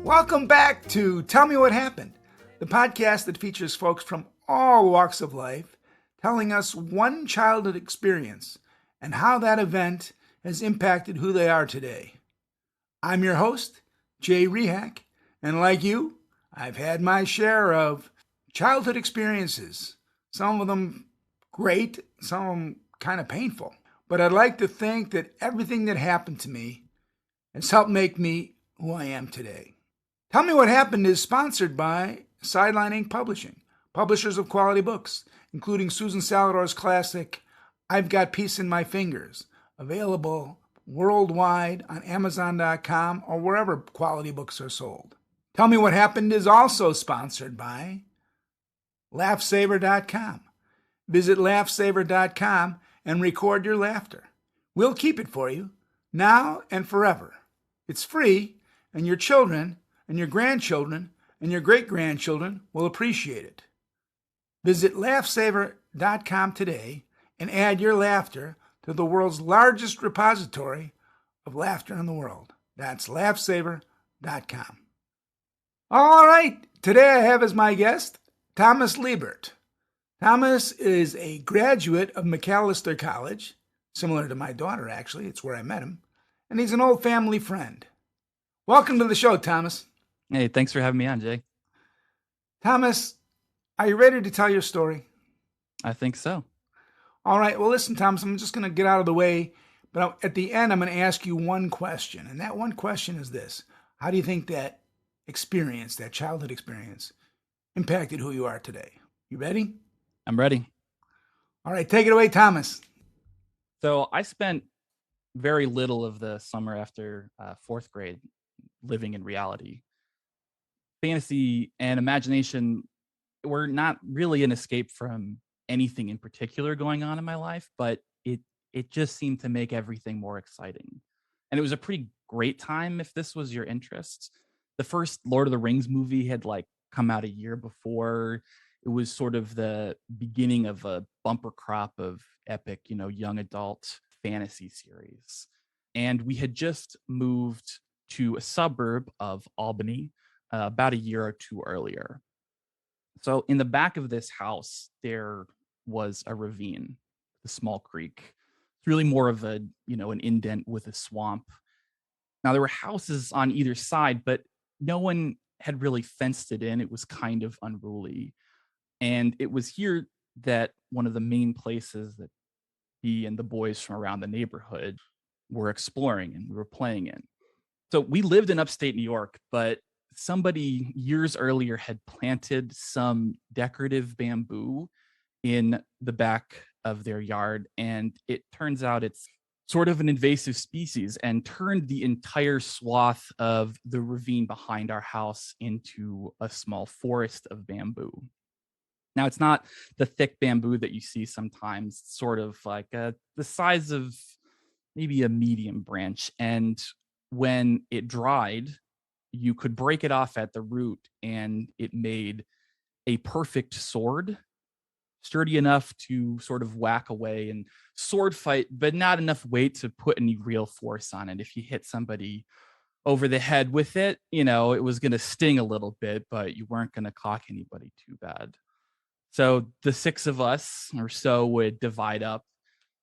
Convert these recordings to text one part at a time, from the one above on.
Welcome back to Tell Me What Happened, the podcast that features folks from all walks of life telling us one childhood experience and how that event has impacted who they are today. I'm your host, Jay Rehak, and like you, I've had my share of childhood experiences, some of them great, some of them kind of painful. But I'd like to think that everything that happened to me has helped make me who I am today. Tell Me What Happened is sponsored by Sideline Ink Publishing, publishers of quality books, including Susan Salidor's classic, I've Got Peace in My Fingers, available worldwide on Amazon.com or wherever quality books are sold. Tell Me What Happened is also sponsored by LaughSaver.com. Visit LaughSaver.com and record your laughter. We'll keep it for you, now and forever. It's free, and your children and your grandchildren and your great-grandchildren will appreciate it. Visit LaughSaver.com today and add your laughter to the world's largest repository of laughter in the world. That's LaughSaver.com. All right, today I have as my guest Thomas Liebert. Thomas is a graduate of MacAlester College, similar to my daughter actually, it's where I met him, and he's an old family friend. Welcome to the show, Thomas. Hey, thanks for having me on, Jay. Thomas, are you ready to tell your story? I think so. All right, well, listen, Thomas, I'm just going to get out of the way, but at the end, I'm going to ask you one question, and that one question is this. How do you think that experience, that childhood experience, impacted who you are today? You ready? I'm ready. All right, take it away, Thomas. So I spent very little of the summer after fourth grade living in reality. Fantasy and imagination were not really an escape from anything in particular going on in my life, but it just seemed to make everything more exciting. And it was a pretty great time if this was your interest. The first Lord of the Rings movie had come out a year before. It was sort of the beginning of a bumper crop of epic, young adult fantasy series. And we had just moved to a suburb of Albany about a year or two earlier. So in the back of this house, there was a ravine, a small creek. It's really more of an indent with a swamp. Now there were houses on either side, but no one had really fenced it in. It was kind of unruly. And it was here that one of the main places that he and the boys from around the neighborhood were exploring and we were playing in. So we lived in upstate New York, but somebody years earlier had planted some decorative bamboo in the back of their yard. And it turns out it's sort of an invasive species and turned the entire swath of the ravine behind our house into a small forest of bamboo. Now, it's not the thick bamboo that you see sometimes, sort of like the size of maybe a medium branch. And when it dried, you could break it off at the root and it made a perfect sword, sturdy enough to sort of whack away and sword fight, but not enough weight to put any real force on it. If you hit somebody over the head with it, it was going to sting a little bit, but you weren't going to cock anybody too bad. So the six of us or so would divide up.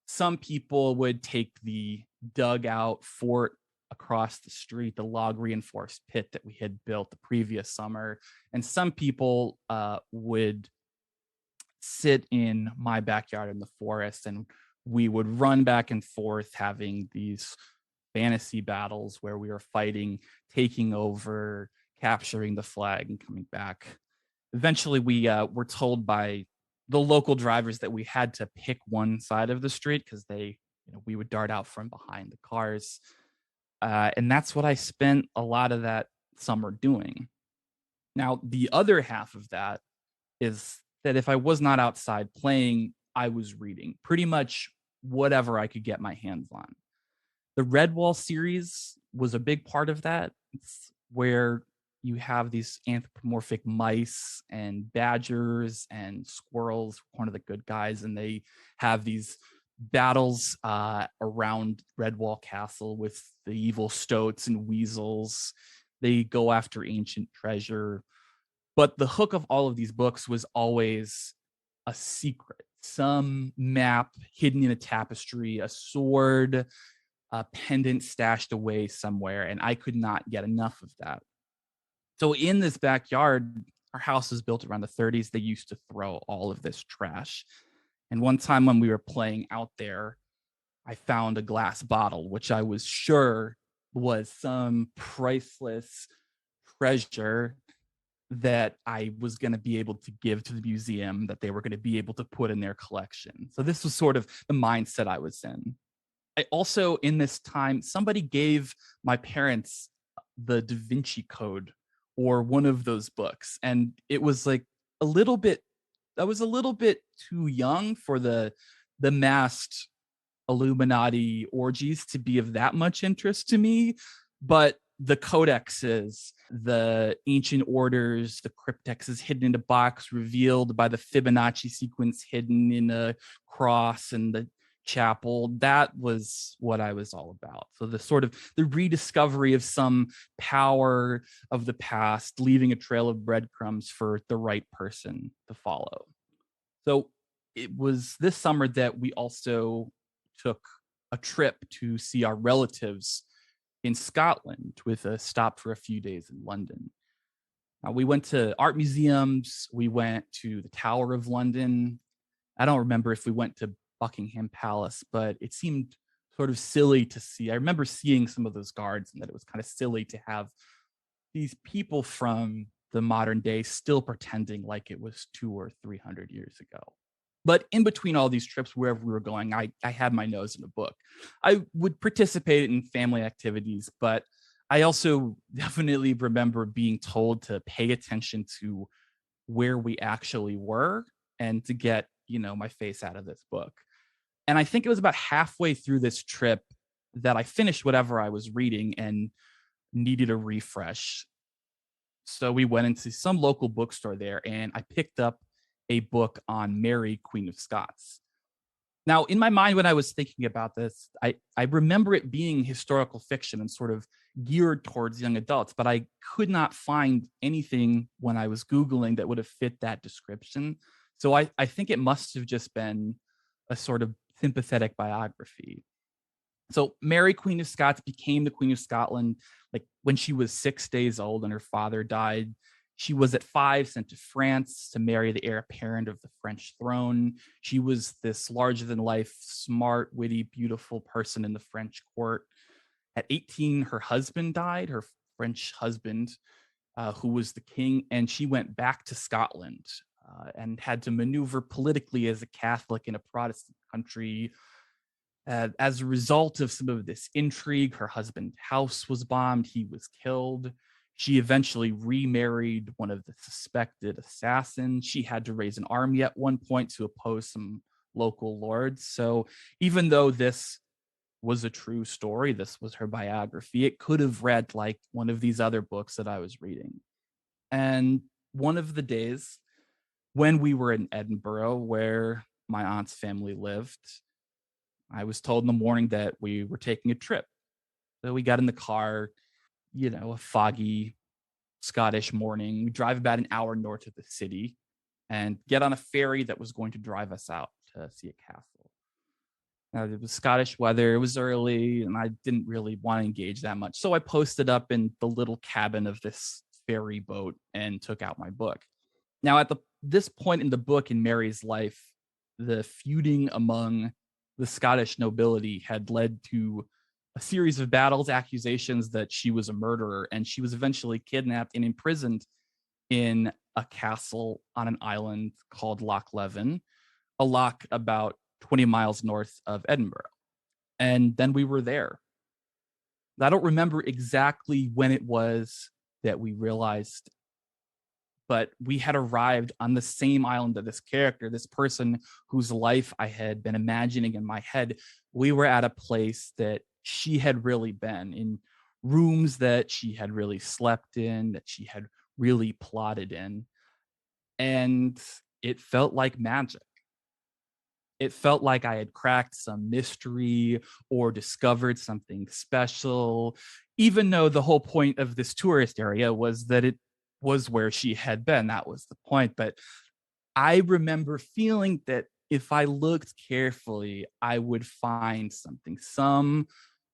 Some people would take the dugout fort across the street, the log reinforced pit that we had built the previous summer. And some people would sit in my backyard in the forest, and we would run back and forth having these fantasy battles where we were fighting, taking over, capturing the flag and coming back. Eventually, we were told by the local drivers that we had to pick one side of the street because we would dart out from behind the cars. And that's what I spent a lot of that summer doing. Now, the other half of that is that if I was not outside playing, I was reading pretty much whatever I could get my hands on. The Redwall series was a big part of that. It's where you have these anthropomorphic mice and badgers and squirrels, one of the good guys, and they have these battles around Redwall Castle with the evil stoats and weasels. They go after ancient treasure. But the hook of all of these books was always a secret, some map hidden in a tapestry, a sword, a pendant stashed away somewhere. And I could not get enough of that. So in this backyard, our house was built around the 30s. They used to throw all of this trash. And one time when we were playing out there, I found a glass bottle, which I was sure was some priceless treasure that I was going to be able to give to the museum, that they were going to be able to put in their collection. So this was sort of the mindset I was in. I also, in this time, somebody gave my parents the Da Vinci Code or one of those books. And it was like a little bit, I was a little bit too young for the masked Illuminati orgies to be of that much interest to me. But the codexes, the ancient orders, the cryptexes hidden in a box, revealed by the Fibonacci sequence hidden in a cross and the chapel, that was what I was all about. So the sort of the rediscovery of some power of the past, leaving a trail of breadcrumbs for the right person to follow. So it was this summer that we also took a trip to see our relatives in Scotland with a stop for a few days in London. We went to art museums. We went to the Tower of London. I don't remember if we went to Buckingham Palace, but it seemed sort of silly to see. I remember seeing some of those guards and that it was kind of silly to have these people from the modern day still pretending like it was 200 or 300 years ago. But in between all these trips, wherever we were going, I had my nose in a book. I would participate in family activities, but I also definitely remember being told to pay attention to where we actually were and to get, my face out of this book. And I think it was about halfway through this trip that I finished whatever I was reading and needed a refresh. So we went into some local bookstore there and I picked up a book on Mary, Queen of Scots. Now, in my mind, when I was thinking about this, I remember it being historical fiction and sort of geared towards young adults, but I could not find anything when I was Googling that would have fit that description. So I think it must have just been a sort of sympathetic biography. So Mary, Queen of Scots, became the Queen of Scotland like when she was 6 days old and her father died. She was at 5 sent to France to marry the heir apparent of the French throne. She was this larger than life, smart, witty, beautiful person in the French court. At 18, her husband died, her French husband, who was the king, and she went back to Scotland and had to maneuver politically as a Catholic in a Protestant country. As a result of some of this intrigue, her husband's house was bombed. He was killed. She eventually remarried one of the suspected assassins. She had to raise an army at one point to oppose some local lords. So even though this was a true story, this was her biography, it could have read like one of these other books that I was reading. And one of the days when we were in Edinburgh, where my aunt's family lived, I was told in the morning that we were taking a trip. So we got in the car, a foggy Scottish morning. We drive about an hour north of the city and get on a ferry that was going to drive us out to see a castle. Now, it was Scottish weather. It was early, and I didn't really want to engage that much. So I posted up in the little cabin of this ferry boat and took out my book. Now, at this point in the book in Mary's life, the feuding among the Scottish nobility had led to a series of battles, accusations that she was a murderer, and she was eventually kidnapped and imprisoned in a castle on an island called Loch Leven, a loch about 20 miles north of Edinburgh. And then we were there. I don't remember exactly when it was that we realized, but we had arrived on the same island that this character, this person whose life I had been imagining in my head. We were at a place that she had really been in, rooms that she had really slept in, that she had really plotted in. And it felt like magic. It felt like I had cracked some mystery or discovered something special, even though the whole point of this tourist area was that it was where she had been. That was the point. But I remember feeling that if I looked carefully, I would find something, some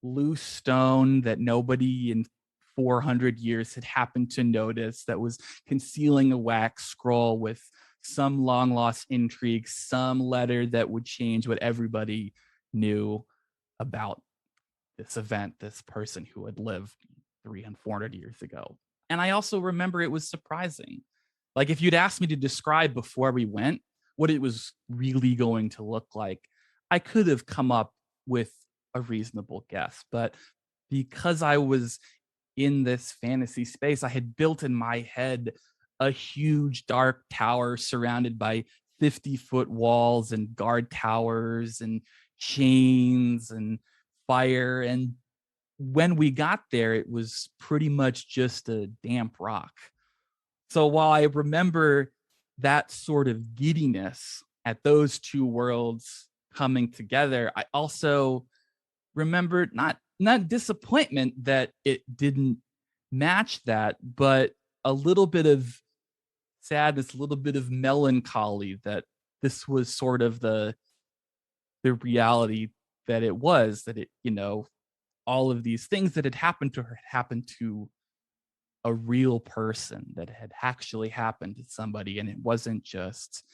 loose stone that nobody in 400 years had happened to notice that was concealing a wax scroll with some long lost intrigue, some letter that would change what everybody knew about this event, this person who had lived 300, 400 years ago. And I also remember it was surprising. Like if you'd asked me to describe before we went what it was really going to look like, I could have come up with a reasonable guess. But because I was in this fantasy space, I had built in my head a huge dark tower surrounded by 50-foot walls and guard towers and chains and fire. And when we got there, it was pretty much just a damp rock. So while I remember that sort of giddiness at those two worlds coming together, I also remember not disappointment that it didn't match that, but a little bit of sadness, a little bit of melancholy that this was sort of the reality that it was, that it, all of these things that had happened to her happened to a real person, that had actually happened to somebody, and it wasn't just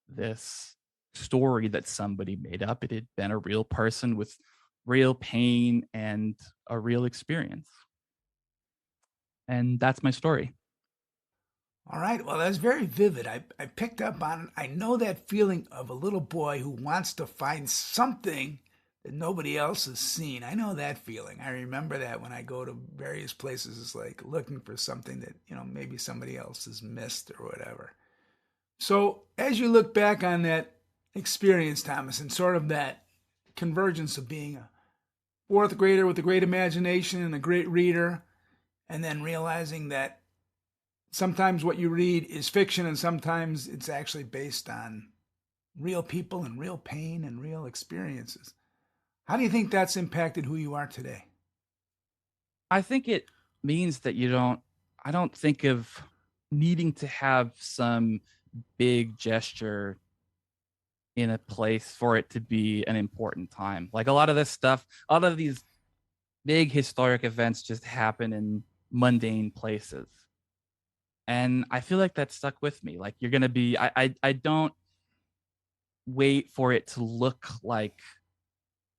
this story that somebody made up. It had been a real person with real pain and a real experience. And that's my story. All right. Well, that's very vivid. I picked up on it. I know that feeling of a little boy who wants to find something that nobody else has seen. I know that feeling. I remember that when I go to various places. It's like looking for something that, maybe somebody else has missed or whatever. So as you look back on that experience, Thomas, and sort of that convergence of being a fourth grader with a great imagination and a great reader, and then realizing that sometimes what you read is fiction and sometimes it's actually based on real people and real pain and real experiences. How do you think that's impacted who you are today? I think it means that I don't think of needing to have some big gesture in a place for it to be an important time. Like a lot of this stuff, a lot of these big historic events just happen in mundane places. And I feel like that stuck with me. Like you're going to be, I don't wait for it to look like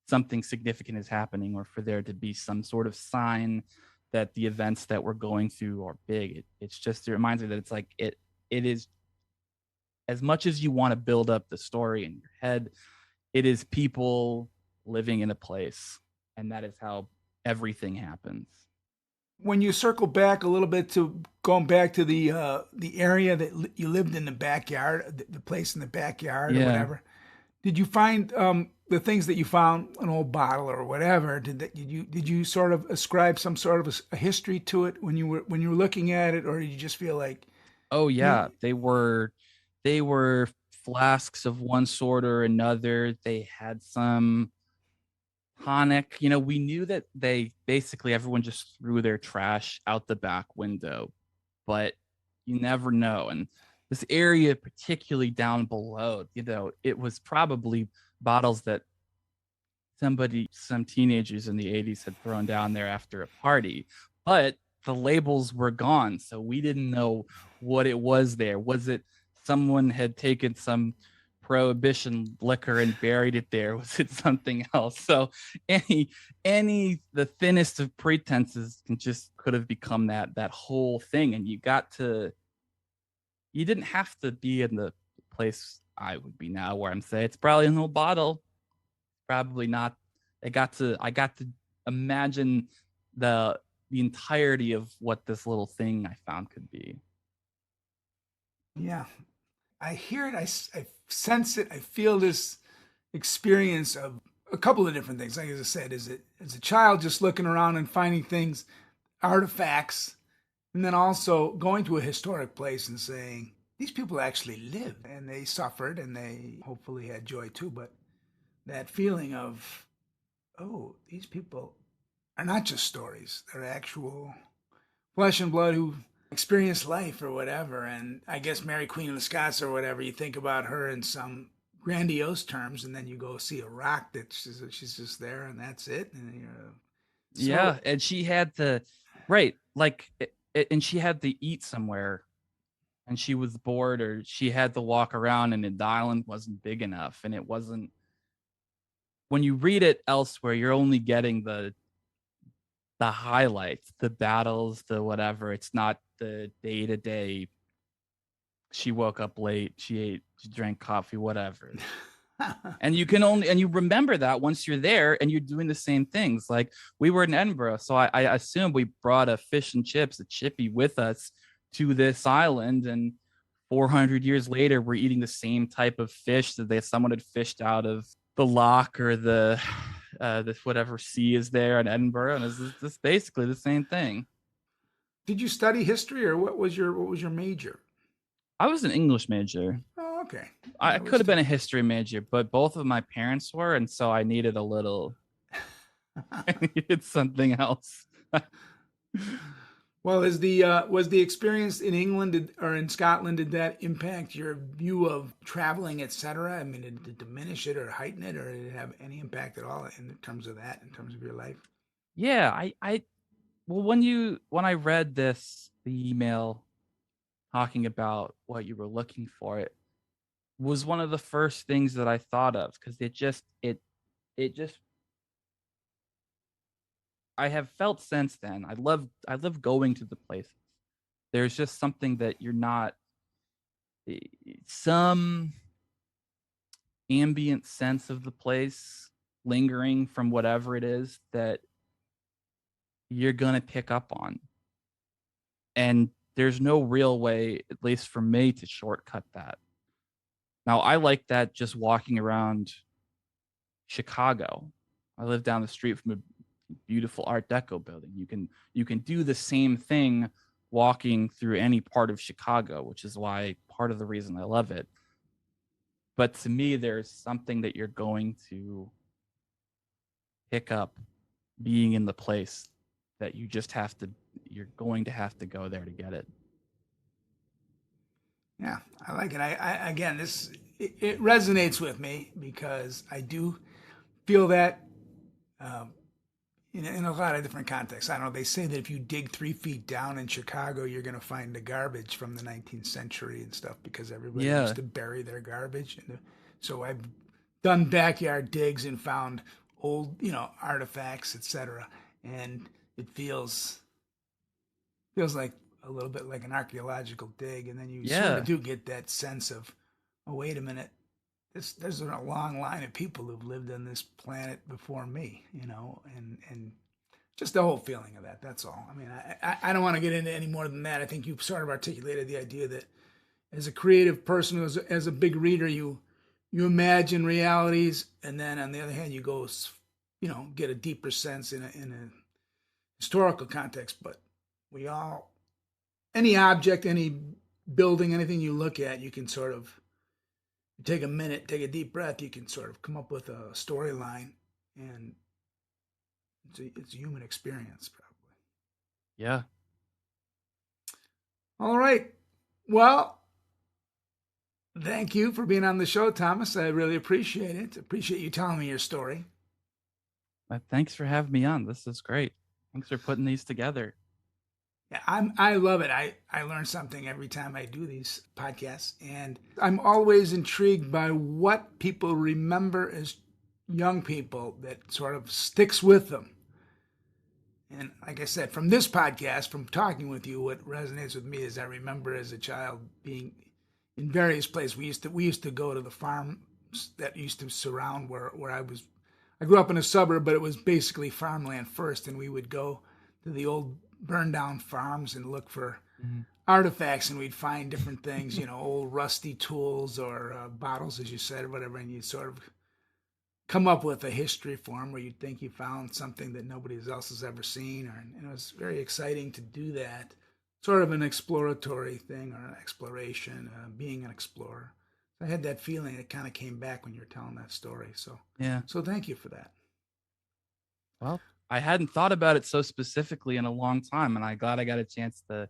something significant is happening or for there to be some sort of sign that the events that we're going through are big. It's just, it reminds me that it's like, it is, as much as you want to build up the story in your head, it is people living in a place. And that is how everything happens. When you circle back a little bit to going back to the area that you lived in, the backyard, the place in the backyard or whatever, did you find the things that you found, an old bottle or whatever? Did you sort of ascribe some sort of a history to it when you were looking at it, or did you just feel like? Oh yeah, they were flasks of one sort or another. They had some tonic. We knew that everyone just threw their trash out the back window, but you never know. And this area, particularly down below, it was probably bottles that some teenagers in the 80s had thrown down there after a party, but the labels were gone. So we didn't know what it was there. Was it someone had taken some prohibition liquor and buried it there? Was it something else? So the thinnest of pretenses could have become that whole thing. And you didn't have to be in the place I would be now, where I'm saying it's probably an old bottle. Probably not. I got to imagine the entirety of what this little thing I found could be. Yeah, I hear it. I sense it. I feel this experience of a couple of different things. Like as I said, is it as a child just looking around and finding things, artifacts, and then also going to a historic place and saying, these people actually lived and they suffered and they hopefully had joy too. But that feeling of, oh, these people are not just stories, they're actual flesh and blood who experienced life or whatever. And I guess Mary Queen of the Scots or whatever, you think about her in some grandiose terms, and then you go see a rock that she's just there and that's it. And Yeah, and she had to, right, like, and she had to eat somewhere, and she was bored, or she had to walk around, and the island wasn't big enough, and it wasn't. When you read it elsewhere, you're only getting the highlights, the battles, the whatever. It's not the day to day. She woke up late. She drank coffee, whatever. And you remember that once you're there and you're doing the same things. Like, we were in Edinburgh, so I assume we brought a fish and chips, a chippy, with us to this island, and 400 years later we're eating the same type of fish that someone had fished out of the loch or the this whatever sea is there in Edinburgh, and it's basically the same thing. Did you study history, or what was your major? I was an English major. Oh, okay. I could have been a history major, but both of my parents were, and so I needed I needed something else. Well, was the experience in England or in Scotland, did that impact your view of traveling, etc.? I mean, did it diminish it or heighten it, or did it have any impact at all in terms of that, in terms of your life? Yeah, well, when I read the email talking about what you were looking for, it was one of the first things that I thought of, because it just I have felt since then. I love going to the places. There's just something that you're not, some ambient sense of the place lingering from whatever it is that you're gonna pick up on. And there's no real way, at least for me, to shortcut that. Now, I like that just walking around Chicago. I live down the street from a beautiful Art Deco building. You can do the same thing walking through any part of Chicago, which is why part of the reason I love it. But to me, there's something that you're going to pick up being in the place that you're going to have to go there to get it. Yeah, I like it. I again, it resonates with me because I do feel that in a lot of different contexts. I don't know. They say that if you dig 3 feet down in Chicago, you're going to find the garbage from the 19th century and stuff, because everybody used to bury their garbage. So I've done backyard digs and found old, artifacts, etc. And it feels like a little bit like an archaeological dig, and then you sort of do get that sense of, oh, wait a minute, there's a long line of people who've lived on this planet before me, and just the whole feeling of that. That's all. I mean, I don't want to get into any more than that. I think you've sort of articulated the idea that as a creative person, as a big reader, you imagine realities, and then on the other hand, you go, get a deeper sense in a historical context. But any object, any building, anything you look at, you can sort of take a minute, take a deep breath, you can sort of come up with a storyline, and it's a human experience, probably. Yeah. All right. Well, thank you for being on the show, Thomas. I really appreciate it. Appreciate you telling me your story. Thanks for having me on. This is great. Thanks for putting these together. Yeah, I love it. I learn something every time I do these podcasts, and I'm always intrigued by what people remember as young people that sort of sticks with them. And like I said, from this podcast, from talking with you, what resonates with me is I remember as a child being in various places. We used to go to the farms that used to surround where I was. I grew up in a suburb, but it was basically farmland first, and we would go to the old burned down farms and look for artifacts, and we'd find different things, old rusty tools or bottles, as you said, or whatever, and you'd sort of come up with a history for them where you'd think you found something that nobody else has ever seen, and it was very exciting to do that. sort of an exploratory thing, or an exploration, being an explorer. I had that feeling. It kind of came back when you were telling that story. So Yeah. So thank you for that. Well, I hadn't thought about it so specifically in a long time, and I'm glad I got a chance to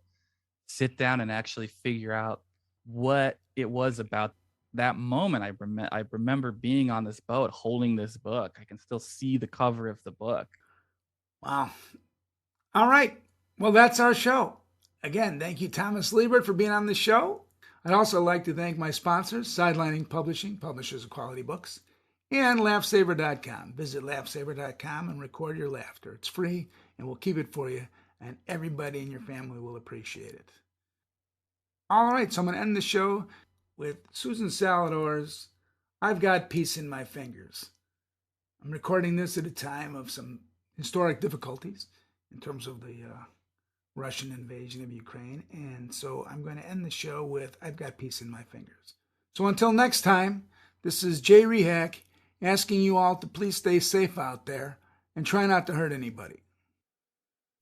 sit down and actually figure out what it was about that moment. I remember being on this boat holding this book. I can still see the cover of the book. Wow. All right. Well, that's our show. Again, thank you, Thomas Liebert, for being on the show. I'd also like to thank my sponsors, Sidelining Publishing, publishers of quality books, and LaughSaver.com. Visit LaughSaver.com and record your laughter. It's free, and we'll keep it for you, and everybody in your family will appreciate it. All right, so I'm going to end the show with Susan Salidor's I've Got Peace in My Fingers. I'm recording this at a time of some historic difficulties in terms of the Russian invasion of Ukraine, and so I'm going to end the show with I've Got Peace in My Fingers. So until next time, this is Jay Rehack asking you all to please stay safe out there and try not to hurt anybody.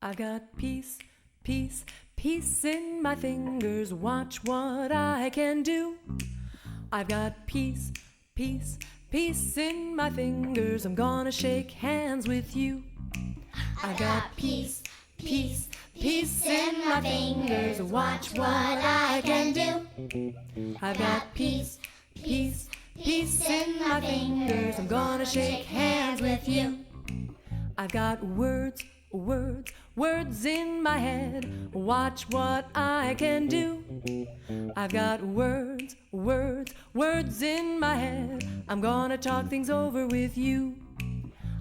I've got peace, peace, peace in my fingers. Watch what I can do. I've got peace, peace, peace in my fingers. I'm gonna shake hands with you. I've got peace, peace, peace in my fingers. Watch what I can do. I've got peace, peace, peace in my fingers. I'm gonna shake hands with you. I've got words, words, words in my head. Watch what I can do. I've got words, words, words in my head. I'm gonna talk things over with you.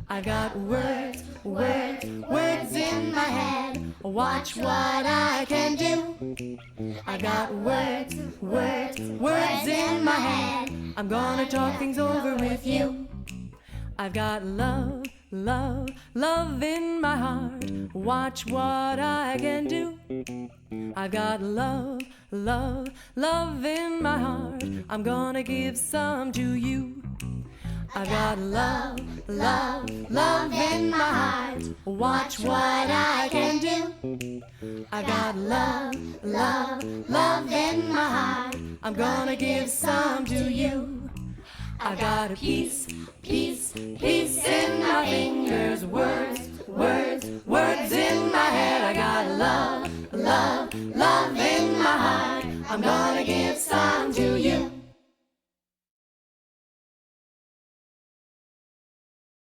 I've got words, words, words in my head. Watch what I can do. I've got words, words, words in my head. I'm gonna talk things over with you. I've got love, love, love in my heart. Watch what I can do. I've got love, love, love in my heart. I'm gonna give some to you. I've got love, love, love in my heart. Watch what I can do. I've got love, love, love in my heart. I'm gonna give some to you. I've got a peace, peace, peace in my fingers. Words, words, words in my head. I got love, love, love in my heart. I'm gonna give some